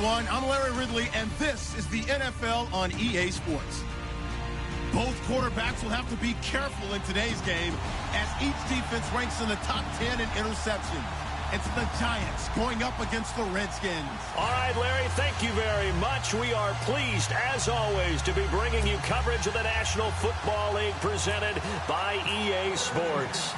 everyone. I'm Larry Ridley, and this is the NFL on EA Sports. Both quarterbacks will have to be careful in today's game as each defense ranks in the top 10 in interceptions. It's the Giants going up against the Redskins. All right, Larry, thank you very much. We are pleased, as always, to be bringing you coverage of the National Football League presented by EA Sports.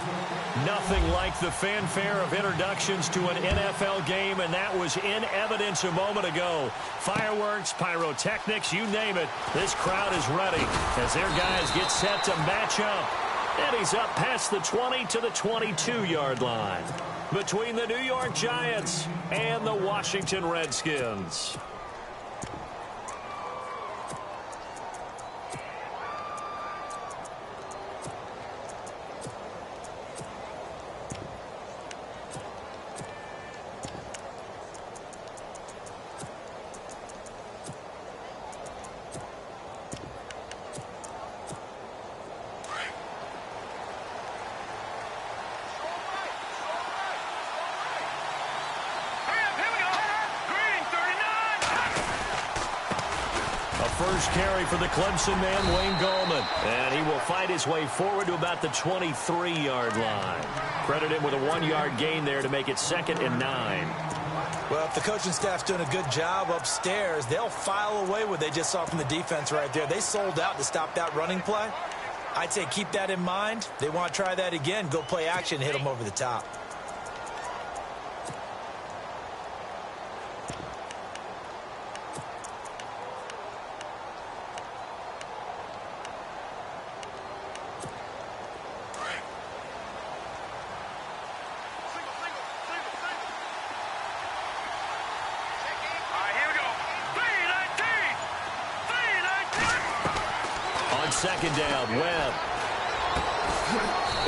Nothing like the fanfare of introductions to an NFL game, and that was in evidence a moment ago. Fireworks, pyrotechnics, you name it. This crowd is ready as their guys get set to match up. And he's up past the 20 to the 22-yard line between the New York Giants and the Washington Redskins. First carry for the Clemson man, Wayne Gallman. And he will fight his way forward to about the 23-yard line. Credit him with a 1-yard gain there to make it 2nd and 9. Well, if the coaching staff's doing a good job upstairs, they'll file away what they just saw from the defense right there. They sold out to stop that running play. I'd say keep that in mind. They want to try that again. Go play action, hit them over the top. Second down, Webb.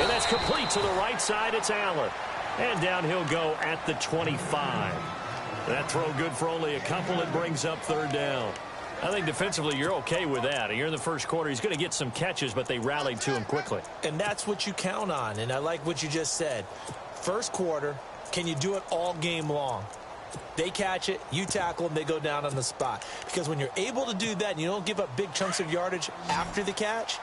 And that's complete to the right side. It's Allen. And down he'll go at the 25. That throw good for only a couple. It brings up 3rd down. I think defensively you're okay with that. You're in the first quarter. He's going to get some catches, but they rallied to him quickly. And that's what you count on. And I like what you just said. First quarter, can you do it all game long? They catch it, you tackle them, they go down on the spot. Because when you're able to do that and you don't give up big chunks of yardage after the catch,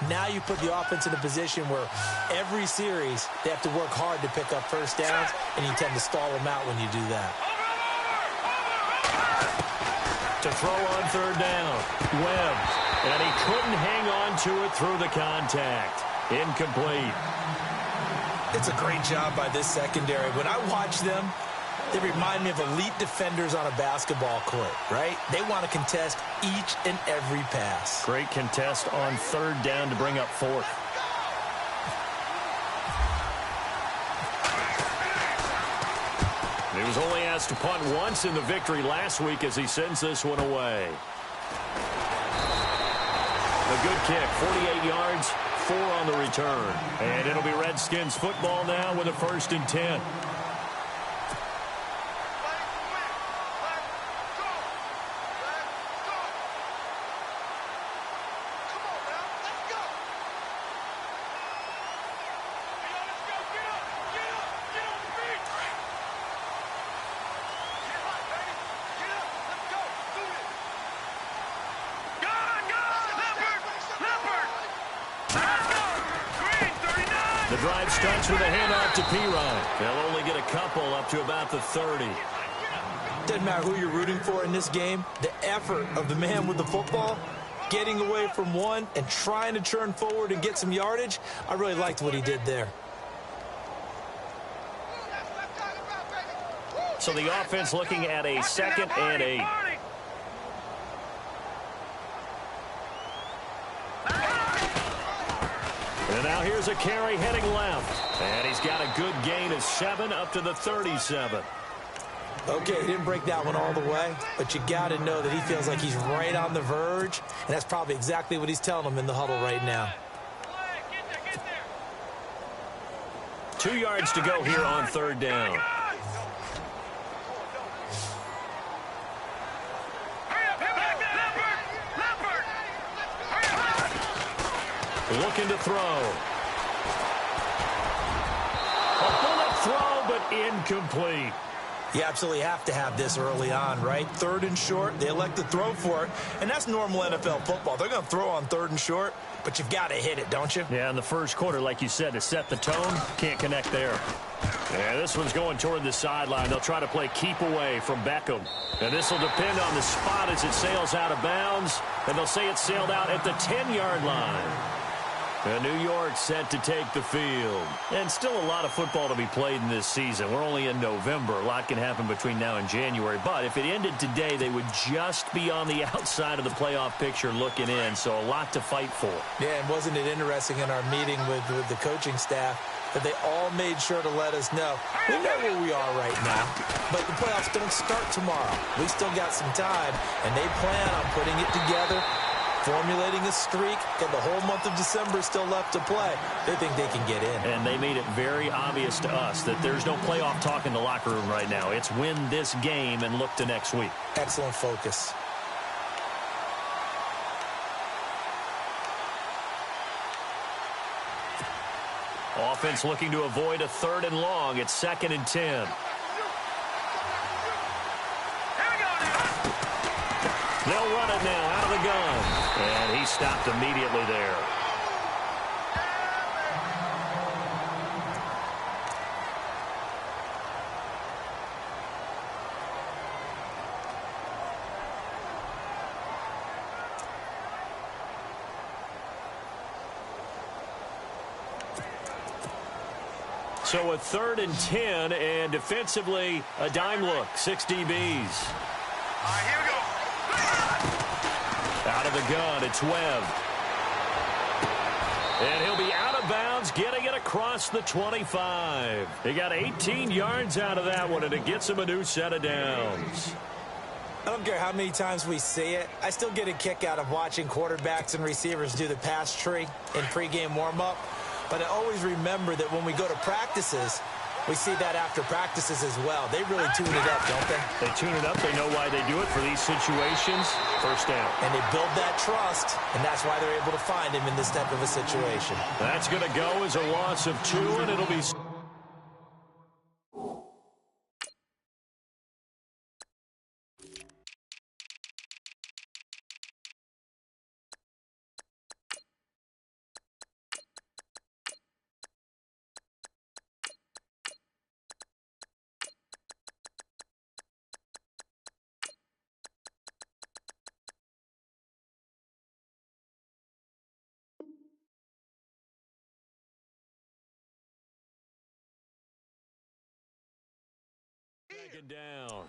now you put the offense in a position where every series they have to work hard to pick up first downs, and you tend to stall them out when you do that. To throw on 3rd down, Webb. And he couldn't hang on to it through the contact. Incomplete. It's a great job by this secondary. When I watch them, they remind me of elite defenders on a basketball court, right? They want to contest each and every pass. Great contest on 3rd down to bring up 4th. He was only asked to punt once in the victory last week as he sends this one away. A good kick, 48 yards, 4 on the return. And it'll be Redskins football now with a 1st and 10. The drive starts with a handoff to Pirine. They'll only get a couple up to about the 30. Doesn't matter who you're rooting for in this game. The effort of the man with the football, getting away from one and trying to turn forward and get some yardage, I really liked what he did there. So the offense looking at a 2nd and 8. And now here's a carry heading left. And he's got a good gain of 7 up to the 37. Okay, he didn't break that one all the way, but you got to know that he feels like he's right on the verge, and that's probably exactly what he's telling them in the huddle right now. 2 yards to go here on 3rd down. Looking to throw. A bullet throw, but incomplete. You absolutely have to have this early on, right? 3rd and short, they elect to throw for it, and that's normal NFL football. They're going to throw on 3rd and short, but you've got to hit it, don't you? Yeah, in the first quarter, like you said, to set the tone, can't connect there. Yeah, this one's going toward the sideline. They'll try to play keep away from Beckham. And this will depend on the spot as it sails out of bounds, and they'll say it sailed out at the 10-yard line. And New York set to take the field. And still a lot of football to be played in this season. We're only in November. A lot can happen between now and January. But if it ended today, they would just be on the outside of the playoff picture looking in. So a lot to fight for. Yeah, and wasn't it interesting in our meeting with the coaching staff that they all made sure to let us know, we know where we are right now, but the playoffs don't start tomorrow. We still got some time, and they plan on putting it together, formulating a streak, and the whole month of December still left to play. They think they can get in. And they made it very obvious to us that there's no playoff talk in the locker room right now. It's win this game and look to next week. Excellent focus. Offense looking to avoid a 3rd and long. It's 2nd and 10. They'll run it now out of the gun. And he stopped immediately there. So a 3rd and 10, and defensively, a dime look. 6 DBs. All right, here we go. Out of the gun, it's Webb. And he'll be out of bounds, getting it across the 25. He got 18 yards out of that one, and it gets him a new set of downs. I don't care how many times we see it. I still get a kick out of watching quarterbacks and receivers do the pass tree in pregame warm-up. But I always remember that when we go to practices, we see that after practices as well. They really tune it up, don't they? They tune it up. They know why they do it for these situations. First down. And they build that trust, and that's why they're able to find him in this type of a situation. That's going to go as a loss of 2, and it'll be... Second down.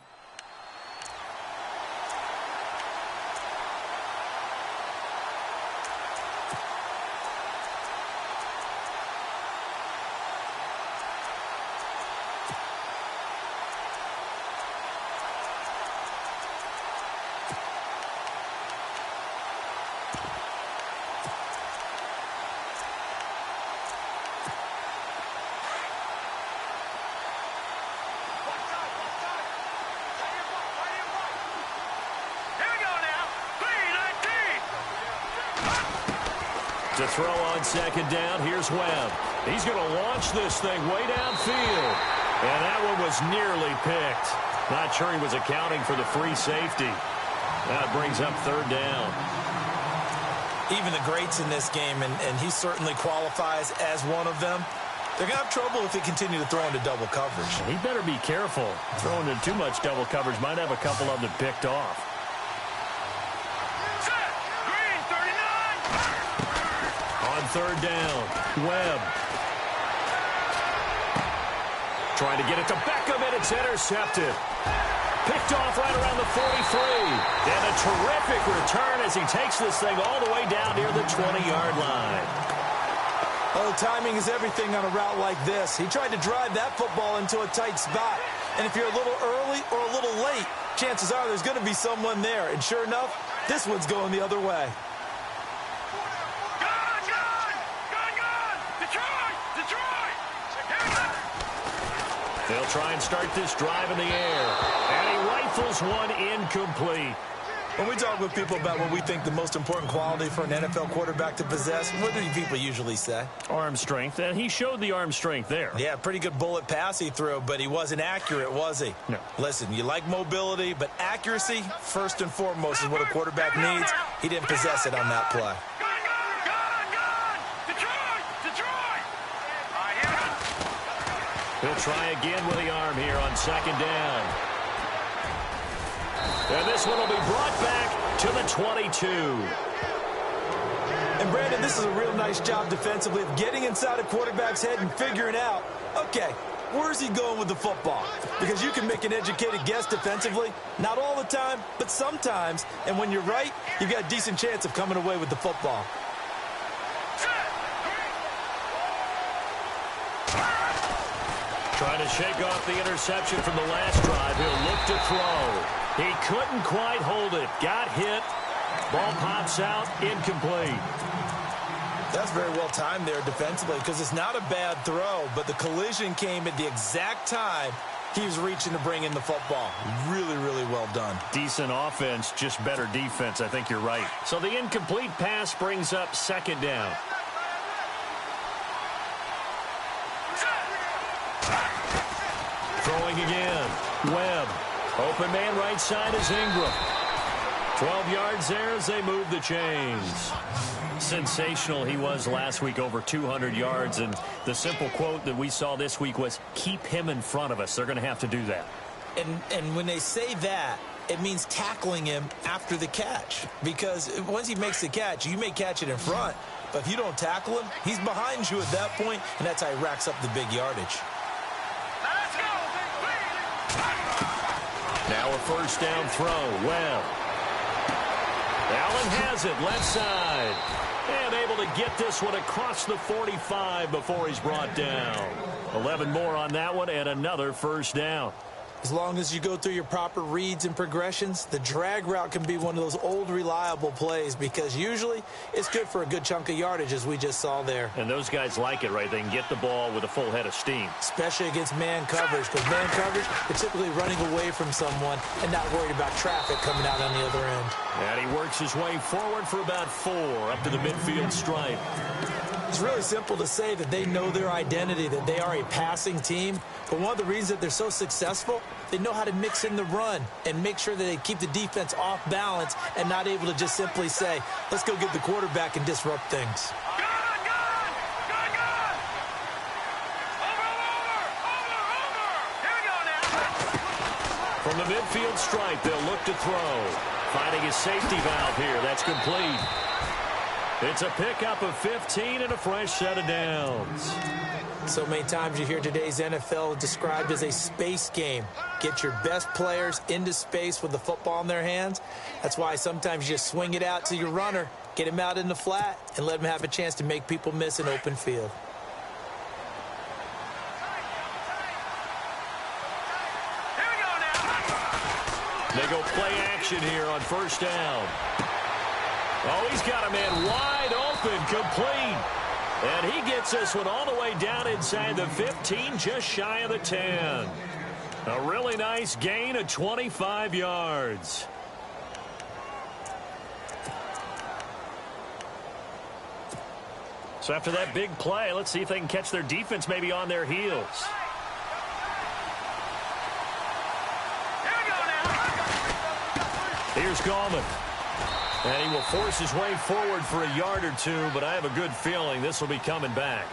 To throw on second down, here's Webb. He's going to launch this thing way downfield. And that one was nearly picked. Not sure he was accounting for the free safety. That brings up 3rd down. Even the greats in this game, and he certainly qualifies as one of them, they're going to have trouble if they continue to throw into double coverage. He better be careful. Throwing into too much double coverage might have a couple of them picked off. On 3rd down, Webb. Trying to get it to Beckham, and it's intercepted. Picked off right around the 43. And a terrific return as he takes this thing all the way down near the 20-yard line. Oh, timing is everything on a route like this. He tried to drive that football into a tight spot. And if you're a little early or a little late, chances are there's going to be someone there. And sure enough, this one's going the other way. They'll try and start this drive in the air. And he rifles one incomplete. When we talk with people about what we think the most important quality for an NFL quarterback to possess, what do people usually say? Arm strength, and he showed the arm strength there. Yeah, pretty good bullet pass he threw, but he wasn't accurate, was he? No. Listen, you like mobility, but accuracy, first and foremost, is what a quarterback needs. He didn't possess it on that play. He'll try again with the arm here on second down. And this one will be brought back to the 22. And, Brandon, this is a real nice job defensively of getting inside a quarterback's head and figuring out, okay, where's he going with the football? Because you can make an educated guess defensively, not all the time, but sometimes. And when you're right, you've got a decent chance of coming away with the football. Trying to shake off the interception from the last drive. He'll look to throw. He couldn't quite hold it. Got hit. Ball pops out. Incomplete. That's very well timed there defensively because it's not a bad throw, but the collision came at the exact time he was reaching to bring in the football. Really, really well done. Decent offense, just better defense. I think you're right. So the incomplete pass brings up second down. Throwing again. Webb. Open man right side is Ingram. 12 yards there as they move the chains. Sensational he was last week, over 200 yards. And the simple quote that we saw this week was, keep him in front of us. They're going to have to do that. And when they say that, it means tackling him after the catch. Because once he makes the catch, you may catch it in front. But if you don't tackle him, he's behind you at that point, and that's how he racks up the big yardage. Now a first down throw. Well, Allen has it left side. And able to get this one across the 45 before he's brought down. 11 more on that one and another first down. As long as you go through your proper reads and progressions, the drag route can be one of those old reliable plays because usually it's good for a good chunk of yardage as we just saw there. And those guys like it, right? They can get the ball with a full head of steam. Especially against man coverage because man coverage, they're typically running away from someone and not worried about traffic coming out on the other end. And he works his way forward for about 4 up to the midfield stripe. It's really simple to say that they know their identity, that they are a passing team. But one of the reasons that they're so successful, they know how to mix in the run and make sure that they keep the defense off balance and not able to just simply say, let's go get the quarterback and disrupt things. From the midfield stripe, they'll look to throw. Finding his safety valve here. That's complete. It's a pickup of 15 and a fresh set of downs. So many times you hear today's NFL described as a space game. Get your best players into space with the football in their hands. That's why sometimes you just swing it out to your runner, get him out in the flat, and let him have a chance to make people miss an open field. They go play action here on first down. Oh, he's got a man wide open, complete. And he gets this one all the way down inside the 15, just shy of the 10. A really nice gain of 25 yards. So after that big play, let's see if they can catch their defense maybe on their heels. Here's Gallman. And he will force his way forward for a yard or two, but I have a good feeling this will be coming back.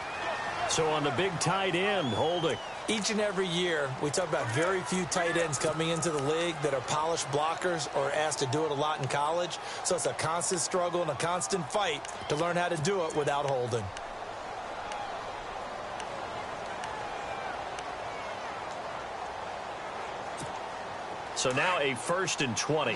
So on the big tight end, Holding. Each and every year, we talk about very few tight ends coming into the league that are polished blockers or asked to do it a lot in college. So it's a constant struggle and a constant fight to learn how to do it without holding. So now a 1st and 20.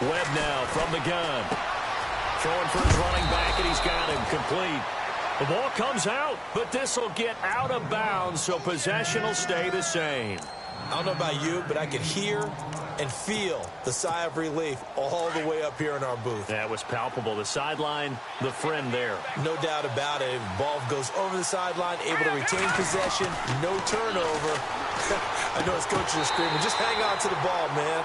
Webb now from the gun. Throwing for his running back, and he's got him complete. The ball comes out, but this will get out of bounds, so possession will stay the same. I don't know about you, but I could hear and feel the sigh of relief all the way up here in our booth. That was palpable. The sideline, the friend there. No doubt about it. Ball goes over the sideline, able to retain possession, no turnover. I know his coaches are screaming, just hang on to the ball, man.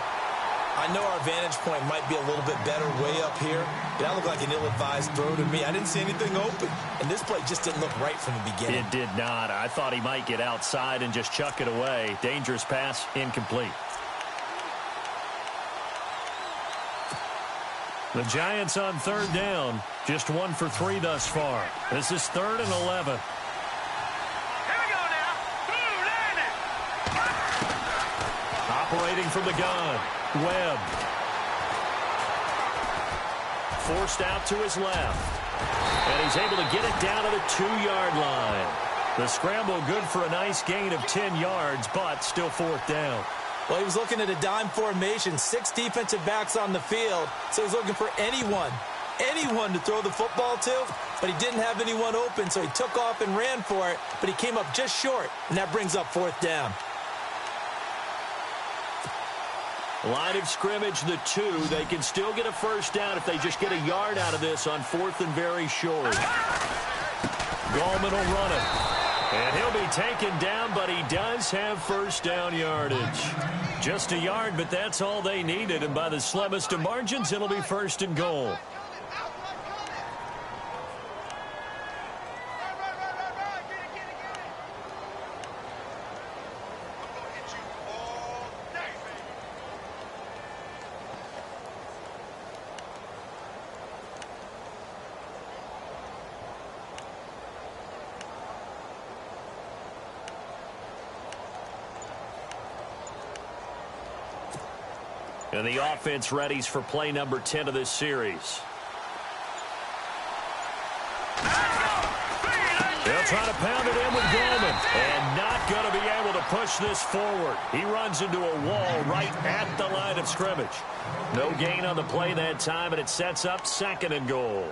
I know our vantage point might be a little bit better way up here, but that looked like an ill-advised throw to me. I didn't see anything open, and this play just didn't look right from the beginning. It did not. I thought he might get outside and just chuck it away. Dangerous pass, incomplete. The Giants on third down, just 1 for 3 thus far. This is 3rd and 11. Here we go now. Land it. Operating from the gun, Webb. Forced out to his left. And he's able to get it down to the 2-yard line. The scramble good for a nice gain of 10 yards, but still 4th down. Well, he was looking at a dime formation, 6 defensive backs on the field, so he's looking for anyone to throw the football to, but he didn't have anyone open, so he took off and ran for it, but he came up just short, and that brings up 4th down. Line of scrimmage, the 2. They can still get a first down if they just get a yard out of this on 4th and very short. Gallman will run it. And he'll be taken down, but he does have first down yardage. Just a yard, but that's all they needed. And by the slimmest of margins, it'll be 1st and goal. And the offense readies for play number 10 of this series. They'll try to pound it in with Gallman. And not going to be able to push this forward. He runs into a wall right at the line of scrimmage. No gain on the play that time, and it sets up 2nd and goal.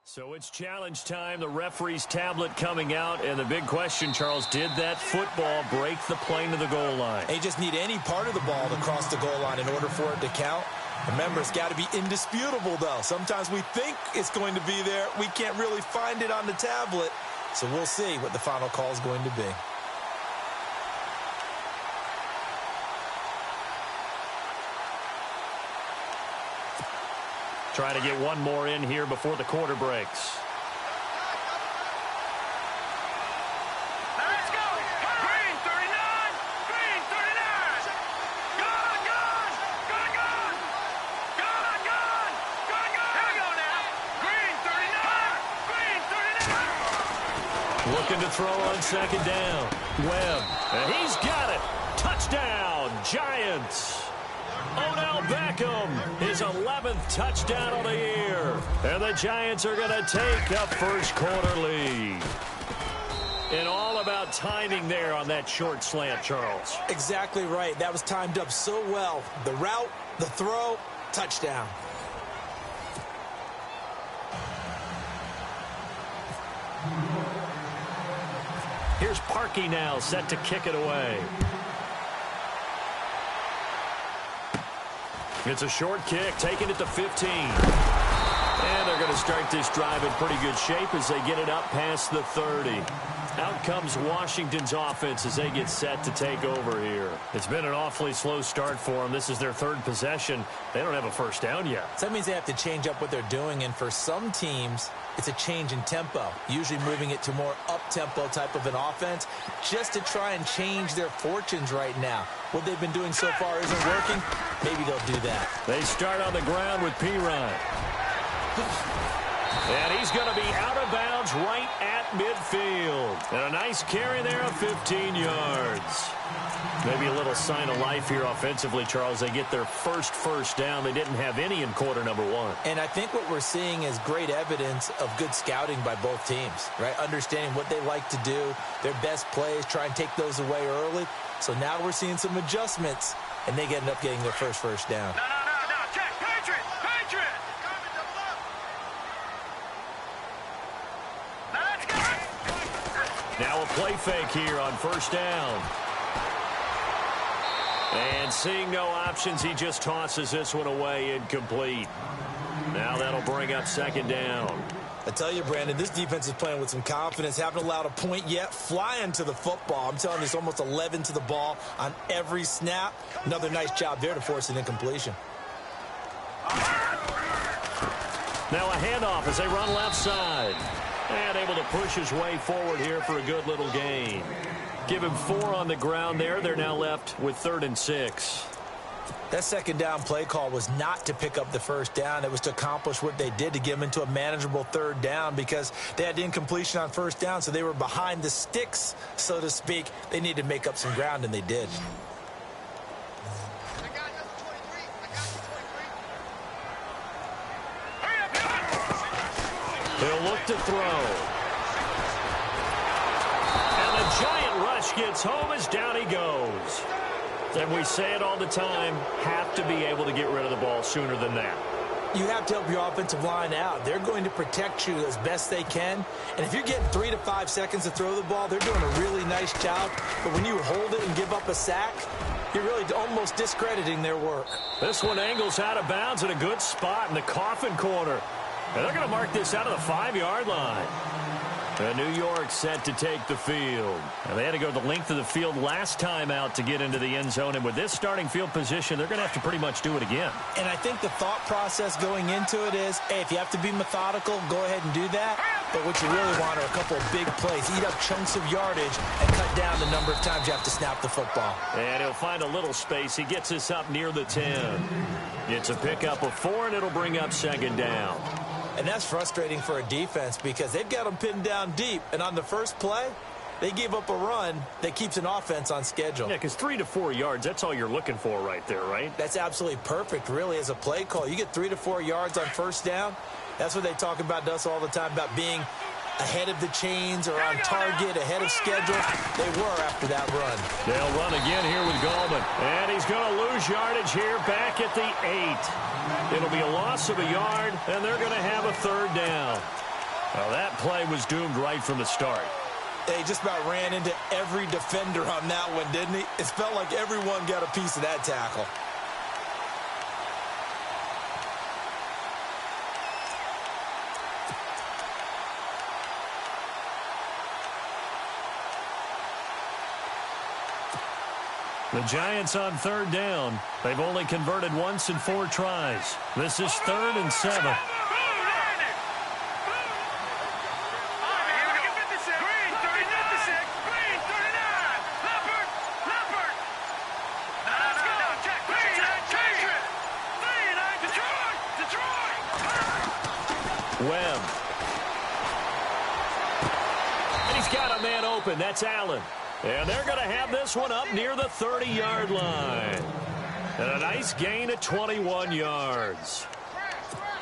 So it's challenge time. The referee's tablet coming out. And the big question, Charles, did that football break the plane to the goal line? They just need any part of the ball to cross the goal line in order for it to count. Remember, it's got to be indisputable, though. Sometimes we think it's going to be there. We can't really find it on the tablet. So we'll see what the final call is going to be. Trying to get one more in here before the quarter breaks. Let's go. Green 39. Green 39. Gone, gone. Gone, gone. Gone, gone. Gone, gone. Here we go now. Green 39. Green 39. Looking to throw on 2nd down. Webb. And he's got it. Touchdown, Giants. Odell Beckham, his 11th touchdown of the year. And the Giants are going to take a first quarter lead. And all about timing there on that short slant, Charles. Exactly right. That was timed up so well. The route, the throw, touchdown. Here's Parkey now, set to kick it away. It's a short kick, taking it to 15. And they're going to start this drive in pretty good shape as they get it up past the 30. Out comes Washington's offense as they get set to take over here. It's been an awfully slow start for them. This is their 3rd possession. They don't have a first down yet. So that means they have to change up what they're doing, and for some teams, it's a change in tempo, usually moving it to more up-tempo type of an offense just to try and change their fortunes right now. What they've been doing so far isn't working. Maybe they'll do that. They start on the ground with Pirine. And he's going to be out of bounds right at midfield. And a nice carry there of 15 yards. Maybe a little sign of life here offensively, Charles. They get their first down. They didn't have any in quarter number 1. And I think what we're seeing is great evidence of good scouting by both teams, right? Understanding what they like to do, their best plays, try and take those away early. So now we're seeing some adjustments, and they end up getting their first down. No. Check. Patriot. Now a play fake here on first down. And seeing no options, he just tosses this one away, incomplete. Now that'll bring up second down. I tell you, Brandon, this defense is playing with some confidence. Haven't allowed a point yet. Flying to the football. I'm telling you, it's almost 11 to the ball on every snap. Another nice job there to force an incompletion. Now a handoff as they run left side. And able to push his way forward here for a good little gain. Give him 4 on the ground there. They're now left with 3rd and 6. That second down play call was not to pick up the first down. It was to accomplish what they did, to get them into a manageable 3rd down, because they had incompletion on first down, so they were behind the sticks, so to speak. They needed to make up some ground, and they did. He'll look to throw. And the giant rush gets home as down he goes. And we say it all the time, have to be able to get rid of the ball sooner than that. You have to help your offensive line out. They're going to protect you as best they can. And if you're getting 3 to 5 seconds to throw the ball, they're doing a really nice job. But when you hold it and give up a sack, you're really almost discrediting their work. This one angles out of bounds at a good spot in the coffin corner. And they're going to mark this out of the 5-yard line. And New York set to take the field. And they had to go the length of the field last time out to get into the end zone. And with this starting field position, they're going to have to pretty much do it again. And I think the thought process going into it is, hey, if you have to be methodical, go ahead and do that. But what you really want are a couple of big plays. Eat up chunks of yardage and cut down the number of times you have to snap the football. And he'll find a little space. He gets us up near the 10. It's a pickup of 4, and it'll bring up second down. And that's frustrating for a defense because they've got them pinned down deep. And on the first play, they gave up a run that keeps an offense on schedule. Yeah, because 3 to 4 yards, that's all you're looking for right there, right? That's absolutely perfect, really, as a play call. You get 3 to 4 yards on first down. That's what they talk about to us all the time, about being ahead of the chains or on target, ahead of schedule. They were after that run. They'll run again here with Gallman. And he's going to lose yardage here back at the 8. It'll be a loss of a yard, and they're going to have a 3rd down. Well, that play was doomed right from the start. They just about ran into every defender on that one, didn't he? It felt like everyone got a piece of that tackle. The Giants on 3rd down. They've only converted once in 4 tries. This is 3rd and 7. Webb. And he's got a man open. That's Allen. And they're going to have this one up near the 30-yard line. And a nice gain of 21 yards.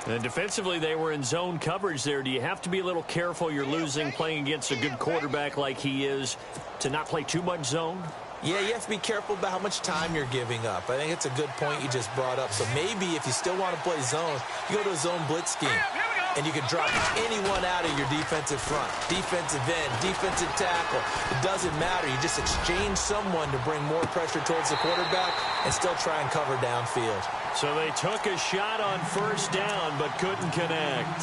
And defensively, they were in zone coverage there. Do you have to be a little careful? You're losing, playing against a good quarterback like he is, to not play too much zone? Yeah, you have to be careful about how much time you're giving up. I think it's a good point you just brought up. So maybe if you still want to play zone, you go to a zone blitz scheme. And you can drop anyone out of your defensive front, defensive end, defensive tackle. It doesn't matter. You just exchange someone to bring more pressure towards the quarterback and still try and cover downfield. So they took a shot on first down but couldn't connect.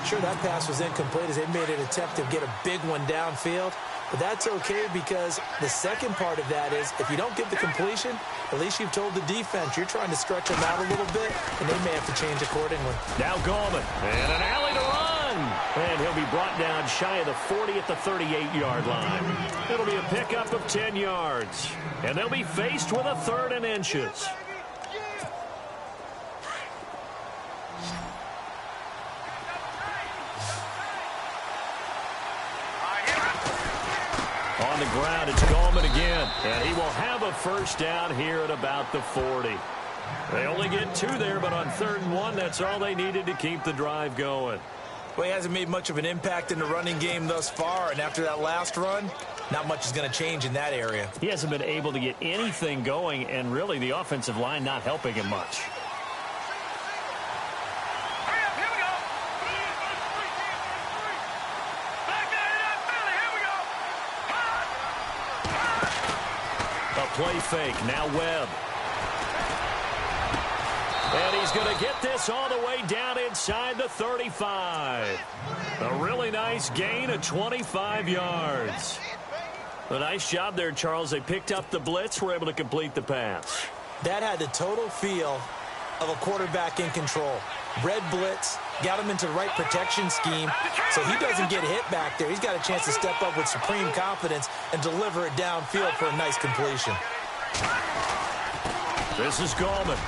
Sure, that pass was incomplete as they made an attempt to get a big one downfield. But that's okay because the second part of that is if you don't get the completion, at least you've told the defense you're trying to stretch them out a little bit, and they may have to change accordingly. Now Gallman, and an alley to run. And he'll be brought down shy of the 40 at the 38-yard line. It'll be a pickup of 10 yards. And they'll be faced with a 3rd and inches. On the ground, it's Gallman again. And he will have a first down here at about the 40. They only get 2 there, but on 3rd and 1, that's all they needed to keep the drive going. Well, he hasn't made much of an impact in the running game thus far, and after that last run, not much is going to change in that area. He hasn't been able to get anything going, and really the offensive line not helping him much. A play fake. Now Webb. And he's going to get this all the way down inside the 35. A really nice gain of 25 yards. A nice job there, Charles. They picked up the blitz, were able to complete the pass. That had the total feel of a quarterback in control. Red blitz, got him into the right protection scheme, so he doesn't get hit back there. He's got a chance to step up with supreme confidence and deliver it downfield for a nice completion. This is Gallman.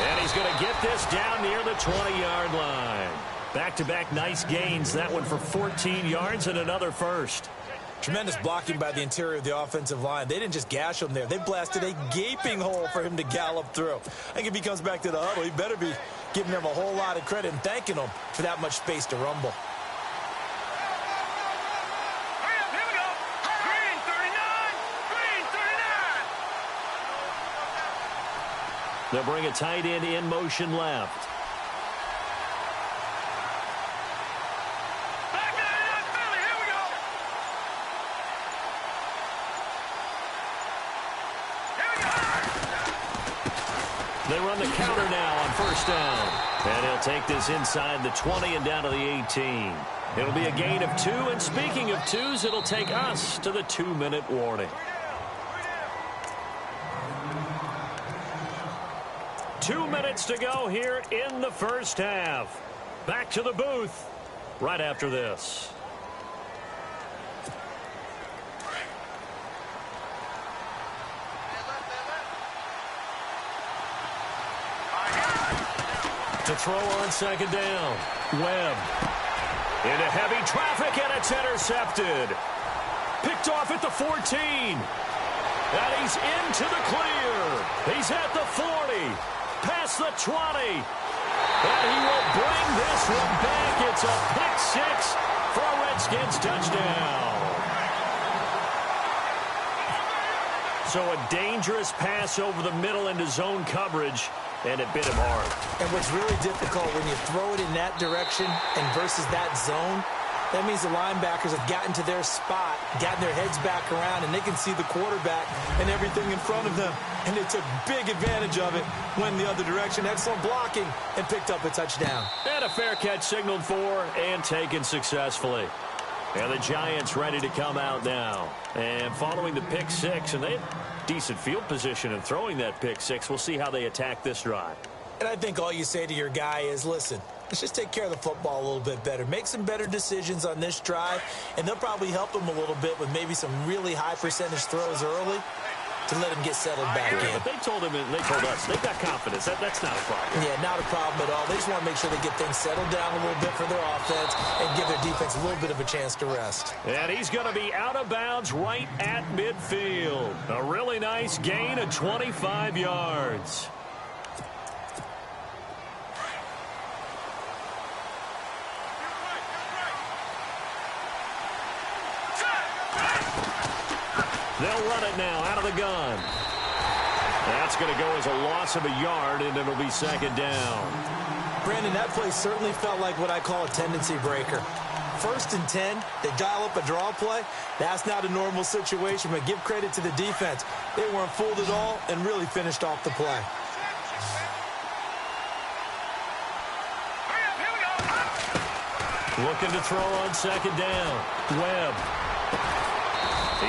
And he's going to get this down near the 20-yard line. Back-to-back nice gains. That one for 14 yards and another first. Tremendous blocking by the interior of the offensive line. They didn't just gash him there. They blasted a gaping hole for him to gallop through. I think if he comes back to the huddle, he better be giving them a whole lot of credit and thanking them for that much space to rumble. Here we go. Green 39. Green 39. They'll bring a tight end in motion left. They run the counter now on first down. And he'll take this inside the 20 and down to the 18. It'll be a gain of 2. And speaking of 2s, it'll take us to the 2-minute warning. 2 minutes to go here in the first half. Back to the booth right after this. To throw on second down. Webb. Into heavy traffic, and it's intercepted. Picked off at the 14. And he's into the clear. He's at the 40. Past the 20. And he will bring this one back. It's a pick 6 for a Redskins touchdown. So a dangerous pass over the middle into zone coverage. And it bit him hard. And what's really difficult when you throw it in that direction and versus that zone, that means the linebackers have gotten to their spot, gotten their heads back around, and they can see the quarterback and everything in front of them. And they took big advantage of it, went the other direction. Excellent blocking, and picked up a touchdown. And a fair catch signaled for and taken successfully. And the Giants ready to come out now. And following the pick 6, and they have decent field position in throwing that pick 6. We'll see how they attack this drive. And I think all you say to your guy is, listen, let's just take care of the football a little bit better. Make some better decisions on this drive, and they'll probably help him a little bit with maybe some really high percentage throws early to let him get settled back in. But they told him, and they told us, they've got confidence. That's not a problem. Yeah, not a problem at all. They just want to make sure they get things settled down a little bit for their offense and give their defense a little bit of a chance to rest. And he's going to be out of bounds right at midfield. A really nice gain of 25 yards. They'll run it now out of the gun. That's going to go as a loss of a yard, and it'll be second down. Brandon, that play certainly felt like what I call a tendency breaker. 1st and 10, they dial up a draw play. That's not a normal situation, but give credit to the defense. They weren't fooled at all and really finished off the play. Looking to throw on second down. Webb.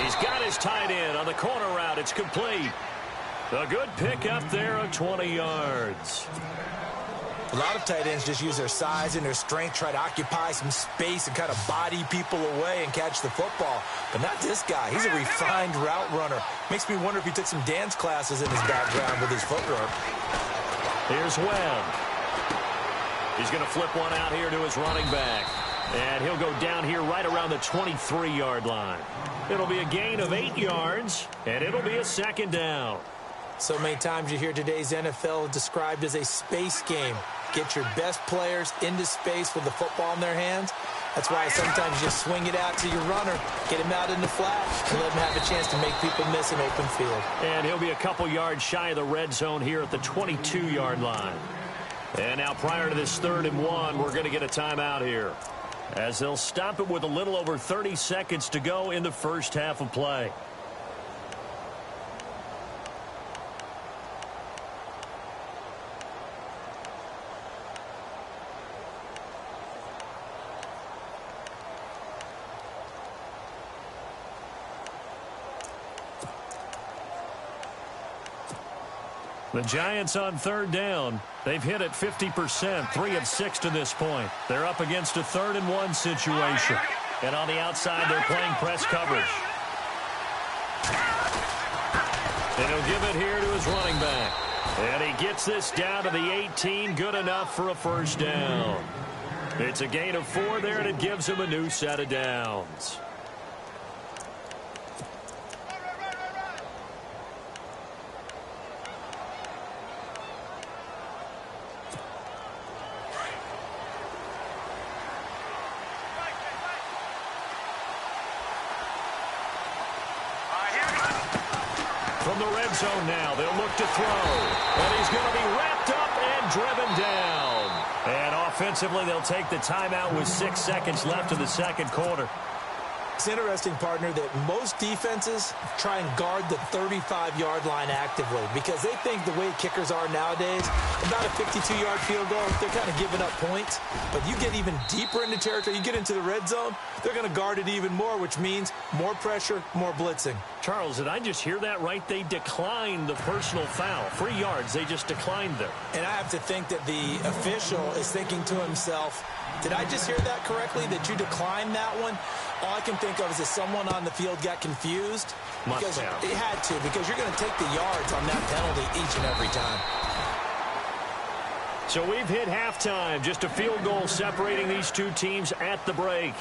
He's got his tight end on the corner route. It's complete. A good pick up there of 20 yards. A lot of tight ends just use their size and their strength, try to occupy some space and kind of body people away and catch the football. But not this guy. He's a refined route runner. Makes me wonder if he took some dance classes in his background with his footwork. Here's Webb. He's going to flip one out here to his running back. And he'll go down here right around the 23-yard line. It'll be a gain of 8 yards, and it'll be a second down. So many times you hear today's NFL described as a space game. Get your best players into space with the football in their hands. That's why sometimes you just swing it out to your runner, get him out in the flat, and let him have a chance to make people miss an open field. And he'll be a couple yards shy of the red zone here at the 22-yard line. And now prior to this 3rd and 1, we're going to get a timeout here, as they'll stop it with a little over 30 seconds to go in the first half of play. The Giants on third down. They've hit it 50%, 3 of 6 to this point. They're up against a 3rd-and-1 situation. And on the outside, they're playing press coverage. And he'll give it here to his running back. And he gets this down to the 18, good enough for a first down. It's a gain of 4 there, and it gives him a new set of downs. From the red zone now, they'll look to throw. And he's going to be wrapped up and driven down. And offensively, they'll take the timeout with 6 seconds left in the second quarter. It's interesting, partner, that most defenses try and guard the 35-yard line actively because they think the way kickers are nowadays, about a 52-yard field goal, they're kind of giving up points. But you get even deeper into territory, you get into the red zone, they're going to guard it even more, which means more pressure, more blitzing. Charles, did I just hear that right? They declined the personal foul. 3 yards, they just declined them. And I have to think that the official is thinking to himself, did I just hear that correctly, that you declined that one? All I can think of is that someone on the field got confused. Because it had to, because you're going to take the yards on that penalty each and every time. So we've hit halftime. Just a field goal separating these two teams at the break.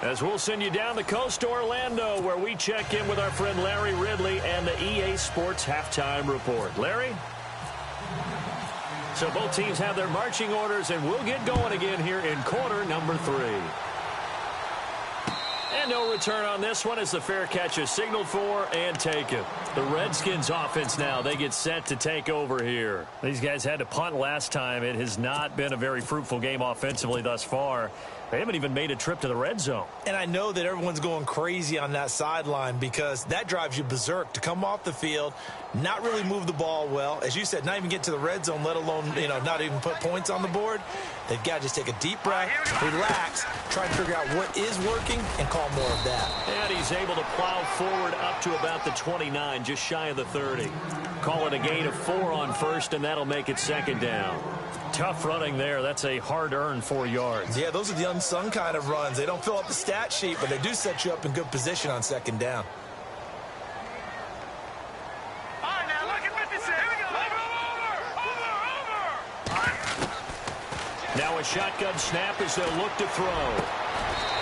As we'll send you down the coast to Orlando, where we check in with our friend Larry Ridley and the EA Sports Halftime Report. Larry? So both teams have their marching orders, and we'll get going again here in quarter number 3. And no return on this one as the fair catch is signaled for and taken. The Redskins offense now, they get set to take over here. These guys had to punt last time. It has not been a very fruitful game offensively thus far. They haven't even made a trip to the red zone. And I know that everyone's going crazy on that sideline because that drives you berserk to come off the field, not really move the ball well. As you said, not even get to the red zone, let alone, not even put points on the board. They've got to just take a deep breath, relax, try to figure out what is working, and call more of that. And he's able to plow forward up to about the 29, just shy of the 30. Call it a gain of 4 on first, and that'll make it second down. Tough running there. That's a hard-earned 4 yards. Yeah, those are the unsung kind of runs. They don't fill up the stat sheet, but they do set you up in good position on second down. All right, now look at 56. Here we go. Over. Now a shotgun snap as they'll look to throw.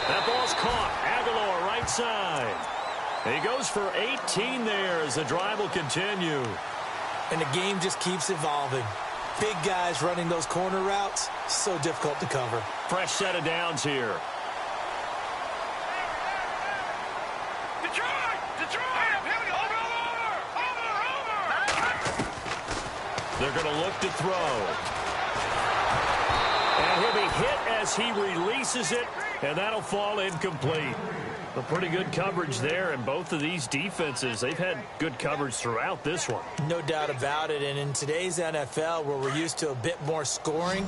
That ball's caught. Aguilar right side. He goes for 18 there as the drive will continue. And the game just keeps evolving. Big guys running those corner routes, so difficult to cover. Fresh set of downs here. Detroit! Here we go. Over. They're going to look to throw. And he'll be hit as he releases it, and that'll fall incomplete. A pretty good coverage there, and both of these defenses, they've had good coverage throughout this one. No doubt about it, and in today's NFL, where we're used to a bit more scoring,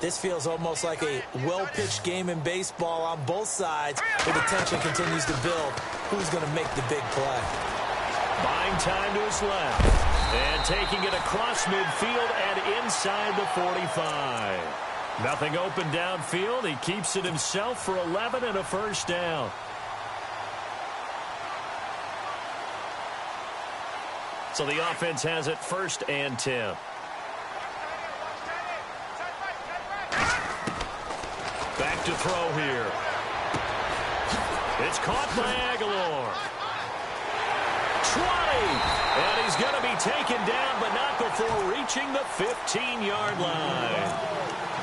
this feels almost like a well-pitched game in baseball on both sides, where the tension continues to build. Who's going to make the big play? Buying time to his left, and taking it across midfield and inside the 45. Nothing open downfield. He keeps it himself for 11 and a first down. So the offense has it 1st and 10. Back to throw here. It's caught by Aguilar. 20. And he's going to be taken down, but not before reaching the 15-yard line.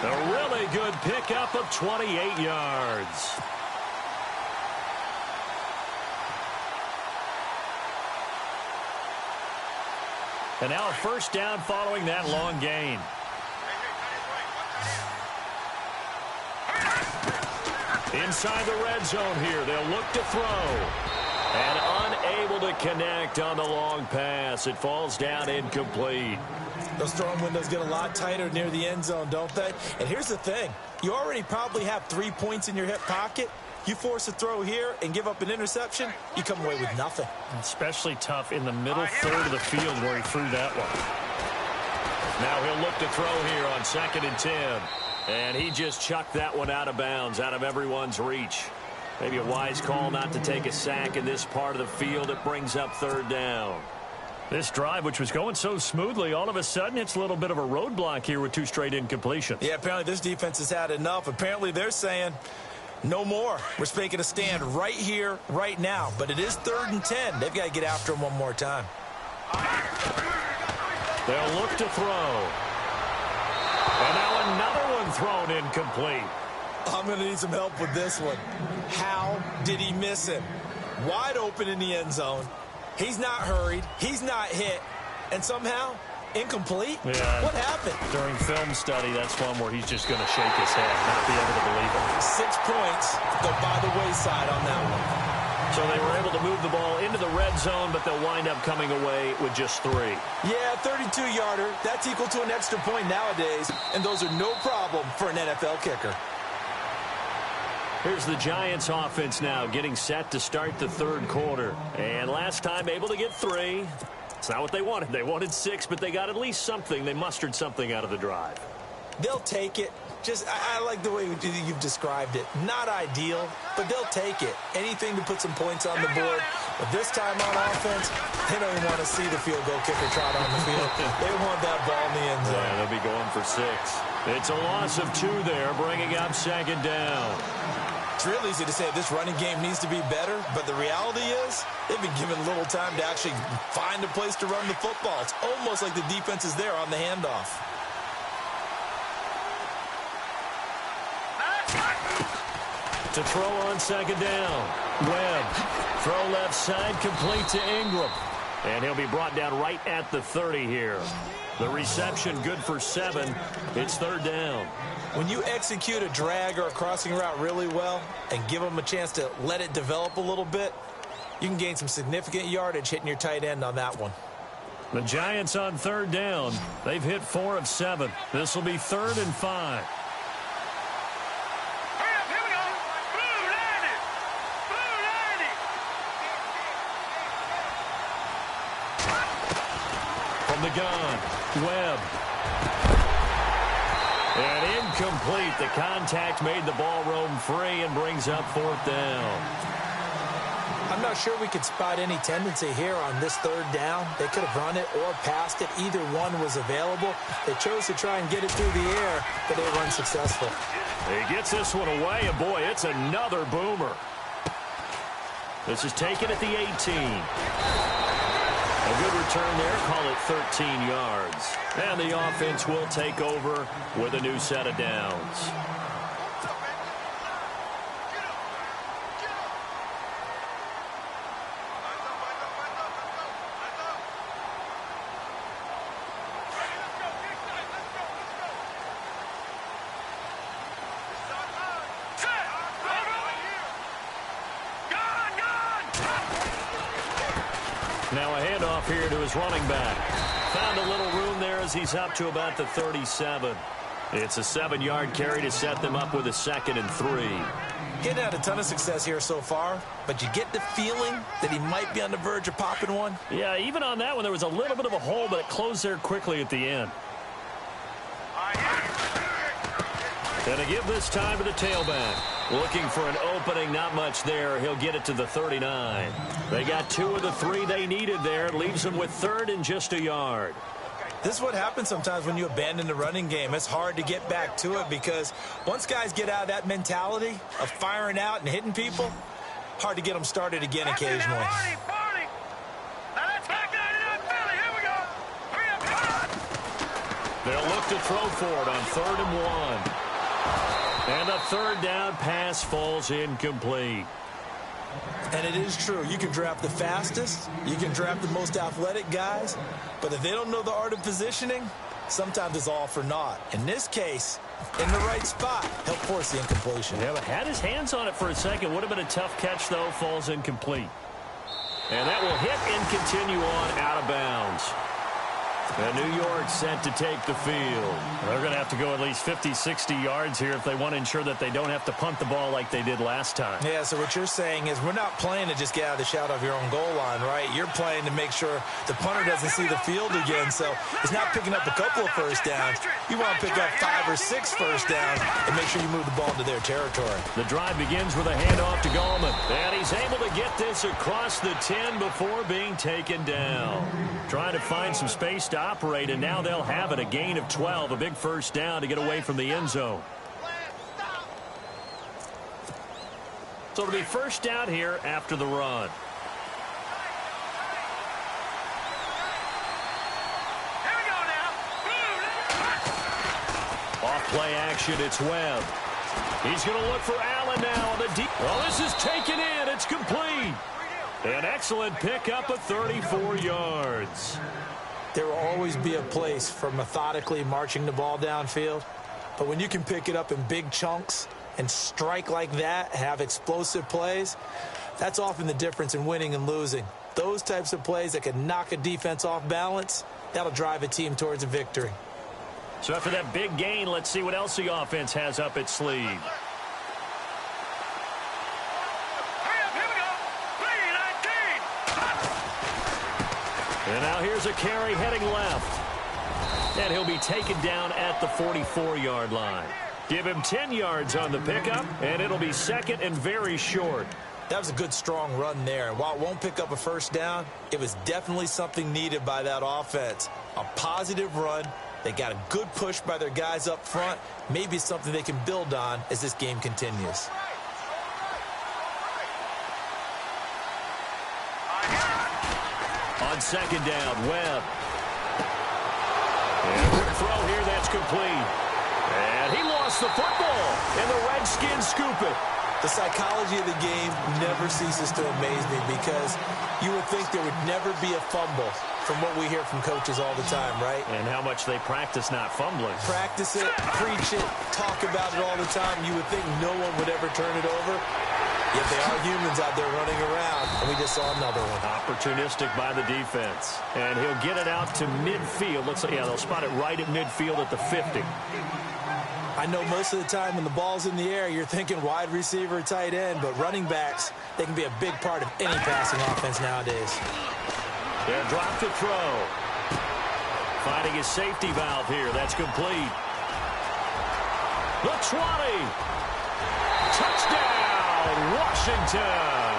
A really good pickup of 28 yards. And now a first down following that long gain. Inside the red zone here. They'll look to throw. And unable to connect on the long pass. It falls down incomplete. Those throwing windows get a lot tighter near the end zone, don't they? And here's the thing. You already probably have 3 points in your hip pocket. You force a throw here and give up an interception, you come away with nothing. Especially tough in the middle third of the field where he threw that one. Now he'll look to throw here on 2nd and 10. And he just chucked that one out of bounds, out of everyone's reach. Maybe a wise call not to take a sack in this part of the field. It brings up 3rd down. This drive, which was going so smoothly, all of a sudden it's a little bit of a roadblock here with 2 straight incompletions. Yeah, apparently this defense has had enough. Apparently they're saying no more. We're making a stand right here, right now. But it is 3rd and 10. They've got to get after him one more time. They'll look to throw. And now another one thrown incomplete. I'm going to need some help with this one. How did he miss him? Wide open in the end zone. He's not hurried. He's not hit. And somehow, incomplete? Yeah. What happened? During film study, that's one where he's just going to shake his head, not be able to believe it. 6 points go by the wayside on that one. So they were able to move the ball into the red zone, but they'll wind up coming away with just 3. Yeah, 32-yarder. That's equal to an extra point nowadays, and those are no problem for an NFL kicker. Here's the Giants offense now getting set to start the 3rd quarter. And last time able to get 3. It's not what they wanted. They wanted 6, but they got at least something. They mustered something out of the drive. They'll take it. I like the way you've described it. Not ideal, but they'll take it. Anything to put some points on the board. But this time on offense, they don't even want to see the field goal kicker trot on the field. They want that ball in the end zone. Yeah, they'll be going for 6. It's a loss of 2 there, bringing up 2nd down. It's real easy to say this running game needs to be better, but the reality is they've been given little time to actually find a place to run the football. It's almost like the defense is there on the handoff. To throw on 2nd down. Webb. Throw left side, complete to Ingram. And he'll be brought down right at the 30 here. The reception good for 7. It's 3rd down. When you execute a drag or a crossing route really well and give them a chance to let it develop a little bit, you can gain some significant yardage hitting your tight end on that one. The Giants on 3rd down. They've hit 4 of 7. This will be 3rd and 5. From the gun, Webb. And incomplete. The contact made the ball roam free and brings up 4th down. I'm not sure we could spot any tendency here on this 3rd down. They could have run it or passed it. Either one was available. They chose to try and get it through the air, but they were unsuccessful. He gets this one away, and boy, it's another boomer. This is taken at the 18. A good return there, call it 13 yards. And the offense will take over with a new set of downs. Now a handoff here to his running back. Found a little room there as he's up to about the 37. It's a 7-yard carry to set them up with a 2nd and 3. Getting had a ton of success here so far, but you get the feeling that he might be on the verge of popping one. Yeah, even on that one, there was a little bit of a hole, but it closed there quickly at the end. And to give this time to the tailback. Looking for an opening, not much there. He'll get it to the 39. They got 2 of the 3 they needed there. Leaves them with 3rd and just a yard. This is what happens sometimes when you abandon the running game. It's hard to get back to it because once guys get out of that mentality of firing out and hitting people, hard to get them started again occasionally. They'll look to throw for it on 3rd and 1. And a 3rd down pass falls incomplete. And it is true. You can draft the fastest. You can draft the most athletic guys. But if they don't know the art of positioning, sometimes it's all for naught. In this case, in the right spot, help force the incompletion. Yeah, but had his hands on it for a second. Would have been a tough catch, though. Falls incomplete. And that will hit and continue on out of bounds. And New York set to take the field. They're going to have to go at least 50, 60 yards here if they want to ensure that they don't have to punt the ball like they did last time. Yeah, so what you're saying is we're not playing to just get out of the shadow of your own goal line, right? You're playing to make sure the punter doesn't see the field again. So it's not picking up a couple of first downs. You want to pick up 5 or 6 first downs and make sure you move the ball into their territory. The drive begins with a handoff to Gallman. And he's able to get this across the 10 before being taken down. Trying to find some space to operate, and now they'll have it. A gain of 12, a big first down to get away from the end zone. So it'll be first down here after the run. Here we go now. Off play action, it's Webb. He's going to look for Allen now on the deep. Well, this is taken in. It's complete. An excellent pickup of 34 yards. There will always be a place for methodically marching the ball downfield. But when you can pick it up in big chunks and strike like that, have explosive plays, that's often the difference in winning and losing. Those types of plays that can knock a defense off balance, that'll drive a team towards a victory. So after that big gain, let's see what else the offense has up its sleeve. And now here's a carry heading left. And he'll be taken down at the 44-yard line. Give him 10 yards on the pickup, and it'll be second and very short. That was a good, strong run there. And while it won't pick up a first down, it was definitely something needed by that offense. A positive run. They got a good push by their guys up front. Maybe something they can build on as this game continues. On second down, Webb. And quick throw here, that's complete. And he lost the football, and the Redskins scoop it. The psychology of the game never ceases to amaze me because you would think there would never be a fumble from what we hear from coaches all the time, right? And how much they practice not fumbling. Practice it, preach it, talk about it all the time. You would think no one would ever turn it over. Yet they are humans out there running around, and we just saw another one. Opportunistic by the defense. And he'll get it out to midfield. Looks like, yeah, they'll spot it right at midfield at the 50. I know most of the time when the ball's in the air, you're thinking wide receiver, tight end, but running backs, they can be a big part of any passing offense nowadays. They'll drop to throw. Finding his safety valve here. That's complete. The 20. Touchdown, Washington.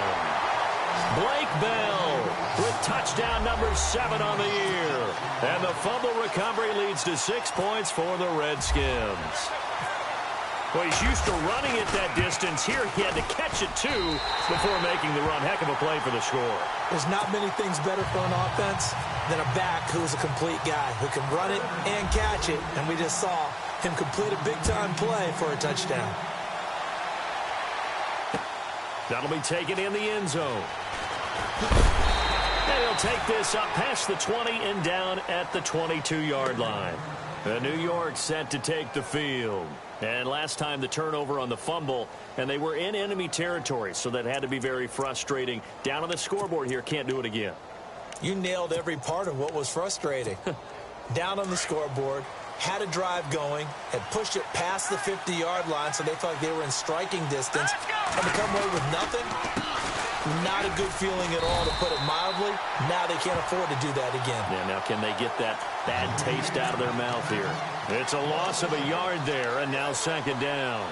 Blake Bell with touchdown number 7 on the year. And the fumble recovery leads to 6 points for the Redskins. Well, he's used to running it that distance. Here he had to catch it, too, before making the run. Heck of a play for the score. There's not many things better for an offense than a back who is a complete guy who can run it and catch it. And we just saw him complete a big-time play for a touchdown. That'll be taken in the end zone. And he'll take this up past the 20 and down at the 22-yard line. The New York set to take the field. And last time the turnover on the fumble, and they were in enemy territory, so that had to be very frustrating. Down on the scoreboard here, can't do it again. You nailed every part of what was frustrating. Down on the scoreboard, had a drive going, had pushed it past the 50-yard line, so they felt like they were in striking distance, and to come away with nothing, not a good feeling at all, to put it mildly. Now they can't afford to do that again. Yeah, now can they get that bad taste out of their mouth here? It's a loss of a yard there, and now second down.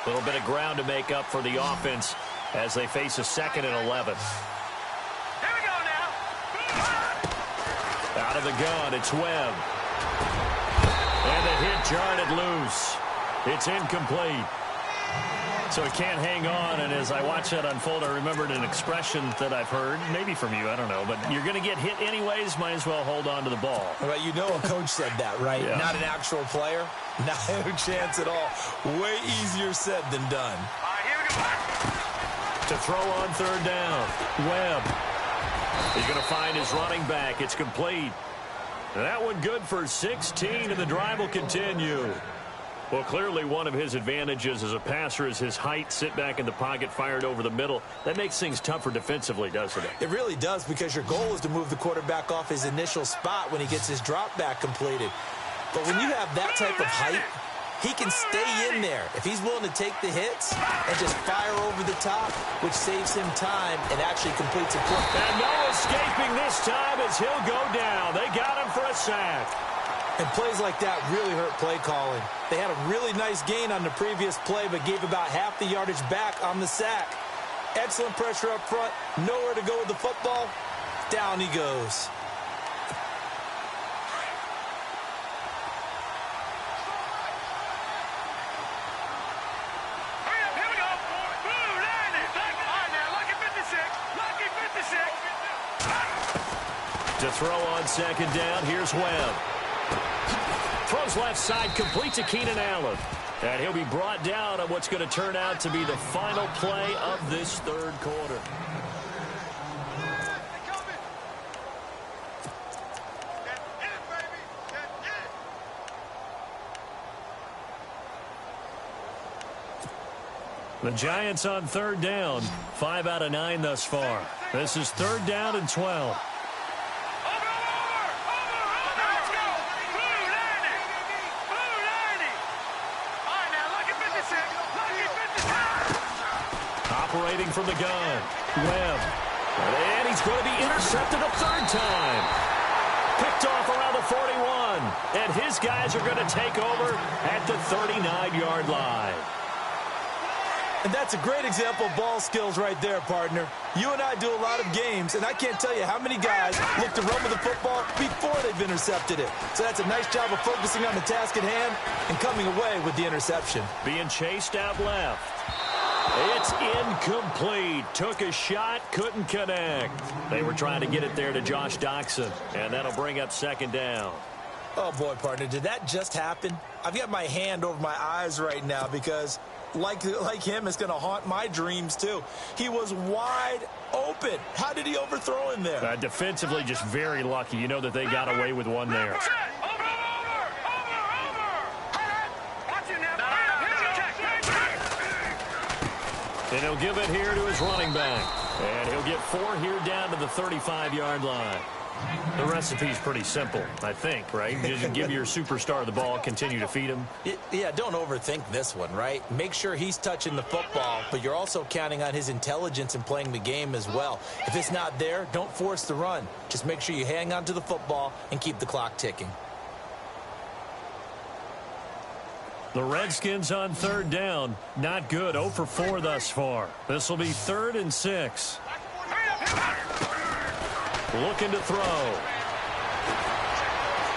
A little bit of ground to make up for the offense as they face a 2nd and 11. Here we go now. Out of the gun, it's Webb. And the hit jarred it loose. It's incomplete. So he can't hang on, and as I watch that unfold, I remembered an expression that I've heard, maybe from you, I don't know, but you're going to get hit anyways, might as well hold on to the ball. Well, you know a coach said that, right? Yeah. Not an actual player. Not a chance at all. Way easier said than done. All right, here we go. To throw on third down, Webb. He's going to find his running back. It's complete. That one good for 16, and the drive will continue. Well, clearly one of his advantages as a passer is his height. Sit back in the pocket, fired over the middle. That makes things tougher defensively, doesn't it? It really does, because your goal is to move the quarterback off his initial spot when he gets his drop back completed. But when you have that type of height, he can stay in there if he's willing to take the hits and just fire over the top, which saves him time and actually completes a quick. And no escaping this time as he'll go down. They got him for a sack. And plays like that really hurt play calling. They had a really nice gain on the previous play, but gave about half the yardage back on the sack. Excellent pressure up front. Nowhere to go with the football. Down he goes. To throw on second down, here's Webb. Throws left side, complete to Keenan Allen. And he'll be brought down on what's going to turn out to be the final play of this third quarter. The Giants on third down, 5 out of 9 thus far. This is third down and 12. Operating from the gun, Webb. And he's going to be intercepted a third time. Picked off around the 41. And his guys are going to take over at the 39-yard line. And that's a great example of ball skills right there, partner. You and I do a lot of games, and I can't tell you how many guys look to run with the football before they've intercepted it. So that's a nice job of focusing on the task at hand and coming away with the interception. Being chased out left. It's incomplete. Took a shot, couldn't connect. They were trying to get it there to Josh Doxson, and that'll bring up second down. Oh, boy, partner, did that just happen? I've got my hand over my eyes right now because, like him, it's going to haunt my dreams, too. He was wide open. How did he overthrow him there? Defensively, just very lucky. You know that they got away with one there. And he'll give it here to his running back. And he'll get 4 here down to the 35-yard line. The recipe's pretty simple, I think, right? Just give your superstar the ball, continue to feed him. Yeah, don't overthink this one, right? Make sure he's touching the football, but you're also counting on his intelligence in playing the game as well. If it's not there, don't force the run. Just make sure you hang on to the football and keep the clock ticking. The Redskins on third down. Not good. 0 for 4 thus far. This will be 3rd and 6. Looking to throw.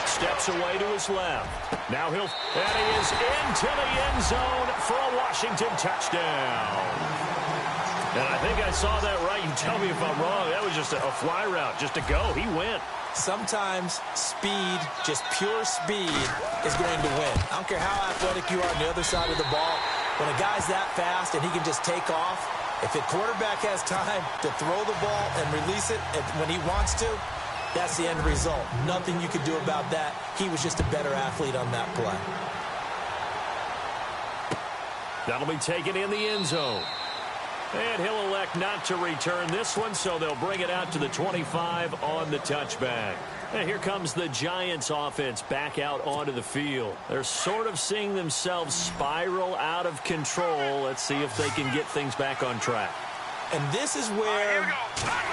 Steps away to his left. Now and he is into the end zone for a Washington touchdown. And I think I saw that right. You tell me if I'm wrong. That was just a fly route, just to go. He went. Sometimes speed, just pure speed, is going to win. I don't care how athletic you are on the other side of the ball. When a guy's that fast and he can just take off, if the quarterback has time to throw the ball and release it when he wants to, that's the end result. Nothing you could do about that. He was just a better athlete on that play. That'll be taken in the end zone. And he'll elect not to return this one, so they'll bring it out to the 25 on the touchback. And here comes the Giants offense back out onto the field. They're sort of seeing themselves spiral out of control. Let's see if they can get things back on track. And this is where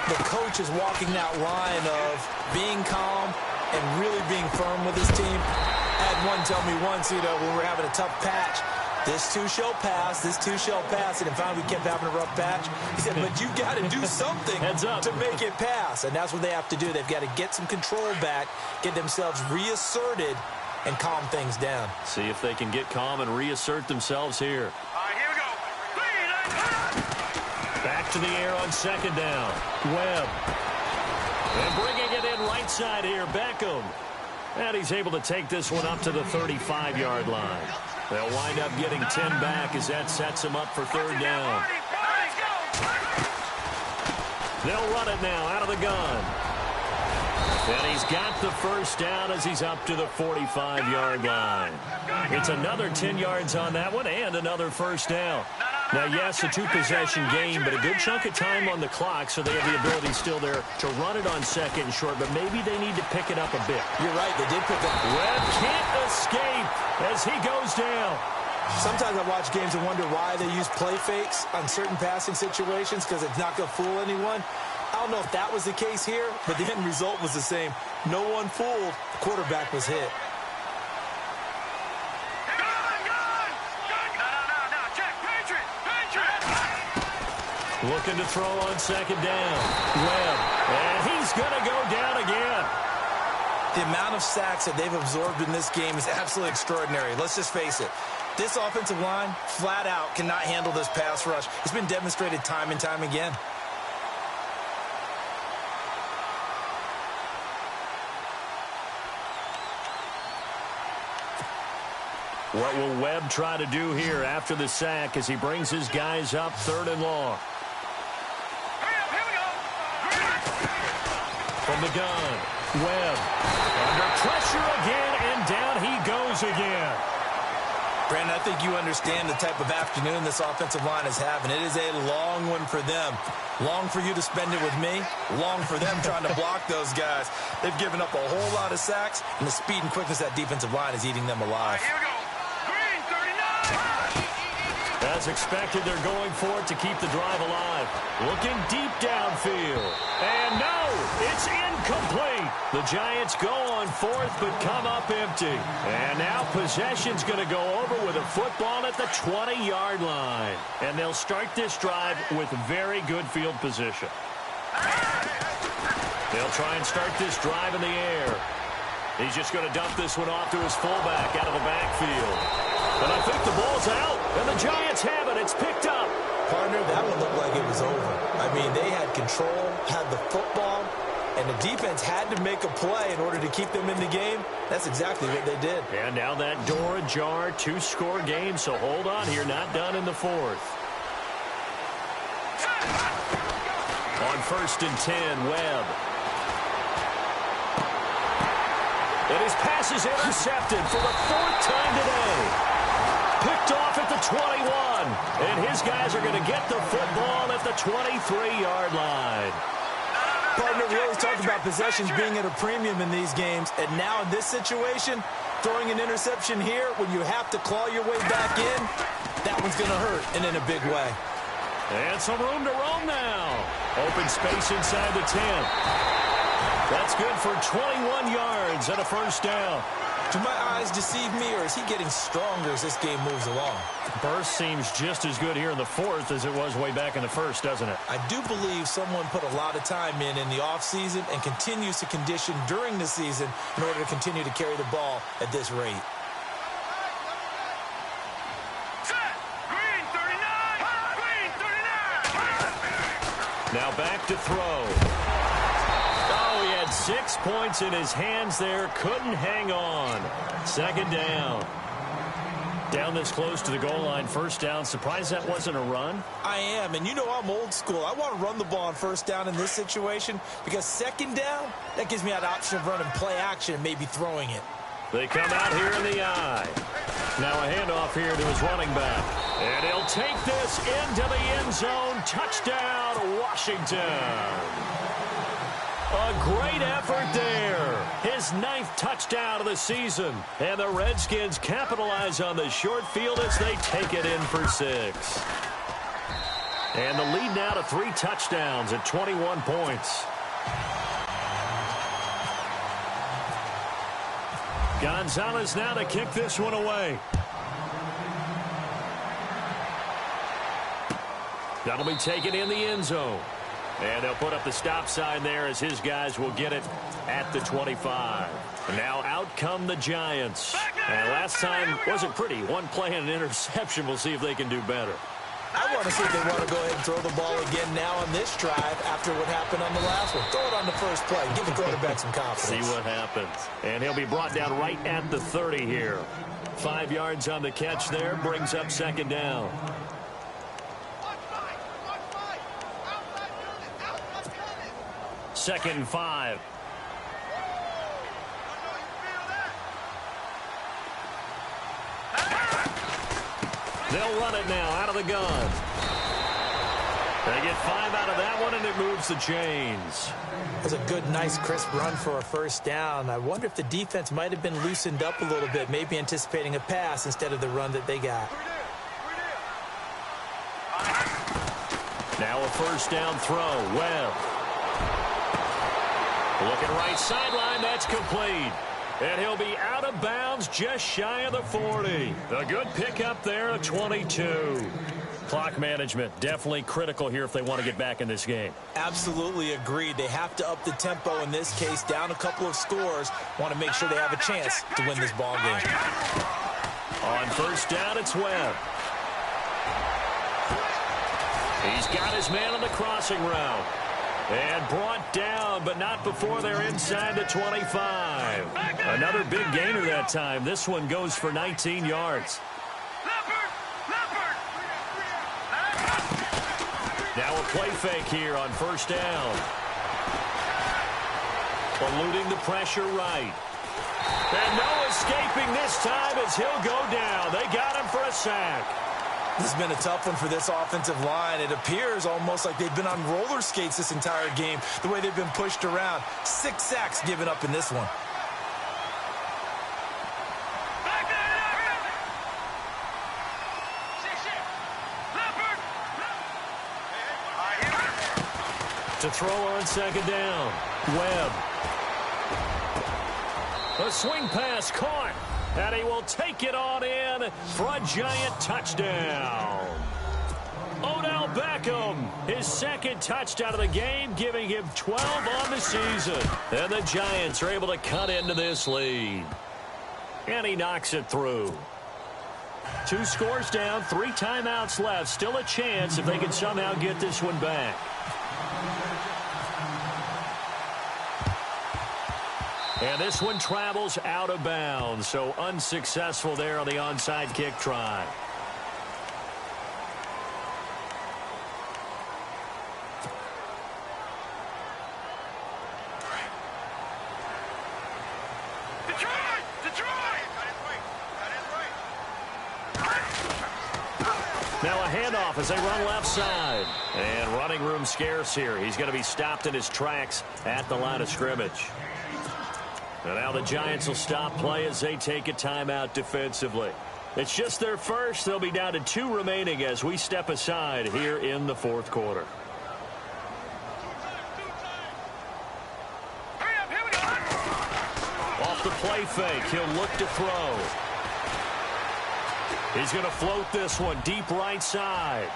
the coach is walking that line of being calm and really being firm with his team. I had one tell me once, when we were having a tough patch, this too shall pass, this too shall pass. And finally we kept having a rough patch. He said, but you got to do something to make it pass. And that's what they have to do. They've got to get some control back, get themselves reasserted, and calm things down. See if they can get calm and reassert themselves here. All right, here we go. Back to the air on second down. Webb. And bringing it in right side here, Beckham. And he's able to take this one up to the 35-yard line. They'll wind up getting 10 back as that sets him up for third down. They'll run it now out of the gun. And he's got the first down as he's up to the 45-yard line. It's another 10 yards on that one and another first down. Now, yes, a two-possession game, but a good chunk of time on the clock, so they have the ability still there to run it on second and short, but maybe they need to pick it up a bit. You're right, they did pick up. Webb can't escape as he goes down. Sometimes I watch games and wonder why they use play fakes on certain passing situations because it's not going to fool anyone. I don't know if that was the case here, but the end result was the same. No one fooled. The quarterback was hit. Looking to throw on second down. Webb, and he's going to go down again. The amount of sacks that they've absorbed in this game is absolutely extraordinary. Let's just face it. This offensive line, flat out, cannot handle this pass rush. It's been demonstrated time and time again. What will Webb try to do here after the sack as he brings his guys up 3rd and long? From the gun, Webb under pressure again, and down he goes again. Brandon, I think you understand the type of afternoon this offensive line is having. It is a long one for them. Long for you to spend it with me. Long for them trying to block those guys. They've given up a whole lot of sacks, and the speed and quickness of that defensive line is eating them alive. Here we go. Green, 39. As expected, they're going for it to keep the drive alive. Looking deep downfield. And no, it's incomplete. The Giants go on 4th but come up empty. And now possession's going to go over with a football at the 20-yard line. And they'll start this drive with very good field position. They'll try and start this drive in the air. He's just going to dump this one off to his fullback out of the backfield. And I think the ball's out, and the Giants have it. It's picked up. Partner, that one looked like it was over. I mean, they had control, had the football, and the defense had to make a play in order to keep them in the game. That's exactly what they did. And now that door ajar, 2-score game, so hold on here, not done in the 4th. On 1st and 10, Webb. And his pass is intercepted for the 4th time today. Picked off at the 21. And his guys are going to get the football at the 23-yard line. Partner, we always talk about possessions being at a premium in these games. And now in this situation, throwing an interception here when you have to claw your way back in, that one's going to hurt, and in a big way. And some room to roam now. Open space inside the 10. That's good for 21 yards and a first down. Do my eyes deceive me, or is he getting stronger as this game moves along? Burst seems just as good here in the 4th as it was way back in the 1st, doesn't it? I do believe someone put a lot of time in the offseason and continues to condition during the season in order to continue to carry the ball at this rate. Green, 39. Green, 39. Now back to throw. 6 points in his hands there. Couldn't hang on. 2nd down. Down this close to the goal line. First down. Surprised that wasn't a run? I am. And you know I'm old school. I want to run the ball on 1st down in this situation because 2nd down, that gives me that option of running play action and maybe throwing it. They come out here in the eye. Now a handoff here to his running back. And he'll take this into the end zone. Touchdown, Washington. A great effort there. His 9th touchdown of the season. And the Redskins capitalize on the short field as they take it in for 6. And the lead now to 3 touchdowns at 21 points. Gonzalez now to kick this one away. That'll be taken in the end zone. And they'll put up the stop sign there as his guys will get it at the 25. Now out come the Giants. And last time wasn't pretty. One play and an interception. We'll see if they can do better. I want to see if they want to go ahead and throw the ball again now on this drive after what happened on the last one. Throw it on the first play. Give the quarterback some confidence. See what happens. And he'll be brought down right at the 30 here. 5 yards on the catch there. Brings up 2nd down. 2nd and 5. They'll run it now out of the gun. They get 5 out of that one, and it moves the chains. It was a good, nice, crisp run for a first down. I wonder if the defense might have been loosened up a little bit, maybe anticipating a pass instead of the run that they got. Now a first down throw. Webb. Looking right sideline. That's complete. And he'll be out of bounds just shy of the 40. A good pickup there at 22. Clock management definitely critical here if they want to get back in this game. Absolutely agreed. They have to up the tempo in this case, down a couple of scores. Want to make sure they have a chance to win this ball game. On first down, it's Webb. He's got his man on the crossing route. And brought down, but not before they're inside the 25. Another big gainer that time. This one goes for 19 yards. Now a play fake here on first down. Eluding the pressure right. And no escaping this time as he'll go down. They got him for a sack. This has been a tough one for this offensive line. It appears almost like they've been on roller skates this entire game, the way they've been pushed around. 6 sacks given up in this one. To throw on second down. Webb. A swing pass caught. And he will take it on in for a giant touchdown. Odell Beckham, his second touchdown of the game, giving him 12 on the season. And the Giants are able to cut into this lead. And he knocks it through. 2 scores down, 3 timeouts left. Still a chance if they can somehow get this one back. And this one travels out of bounds, so unsuccessful there on the onside kick try. Now a handoff as they run left side. And running room scarce here. He's going to be stopped in his tracks at the line of scrimmage. And now the Giants will stop play as they take a timeout defensively. It's just their first. They'll be down to 2 remaining as we step aside here in the 4th quarter. Off the play fake, he'll look to throw. He's going to float this one deep right side.